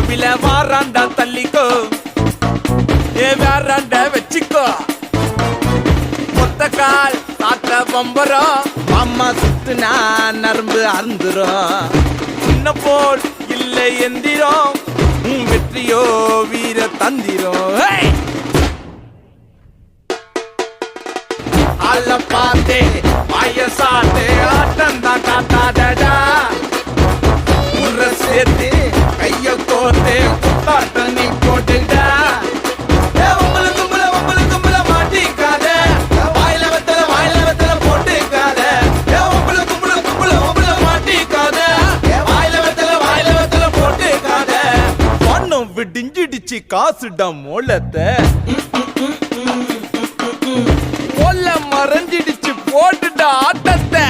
கபில வாராண்டா தள்ளிக்கோ ஏ வேறாண்ட வச்சுக்கோ மொத்த கால் தாத்த பம்பரம் அம்மா சுத்துனா நரம்பு அறுந்துரும் சின்ன போல் இல்லை எந்திரம் வெற்றியோ வீர தந்திரம் அல்ல பார்த்தே வயசாட்டே ஆட்டம் தான் காட்டாதடா உர சேர்த்து கைய கோர்த்தே குத்தாட்டம் நீ போட்டுடா மாட்டிக்காத வாயில வெத்தல போட்டுக்காத மாட்டிக்காத வாயில வெத்தல போட்டுக்காத பொண்ணும் விடிஞ்சிடுச்சு காசுடா மோளத்தை மொல்ல மறைஞ்சிடுச்சு போட்டுடா ஆட்டத்தை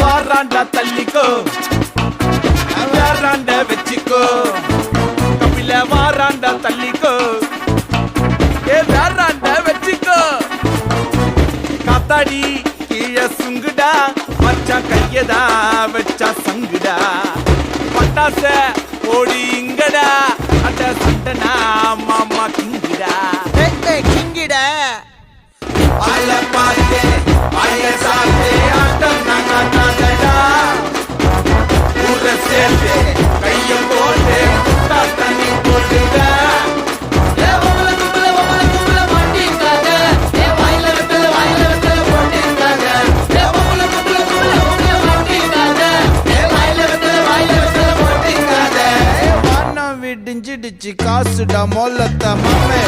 வாராண்டா தள்ளிக்கோ வேறாண்ட வச்சுக்கோ கபில வாராண்டா தள்ளிக்கோ ஏ வேறாண்ட வச்சுக்கோ காத்தாடி கீழே சுங்குடா மச்சான் கையதா வச்சா சங்குடா பட்டாச ஓடி இங்கடா அட சண்டனா மாமா கிங்கிடா கிங்கிடா அல்ல பாத்தே வயசாத்தே ஆட்டம் நாங்கடா ஊர சேர்த்து கைய போட்டு தண்ணி போட்டுடா விடிஞ்சிடுச்சு காசுடா மொல்லத்த மாமே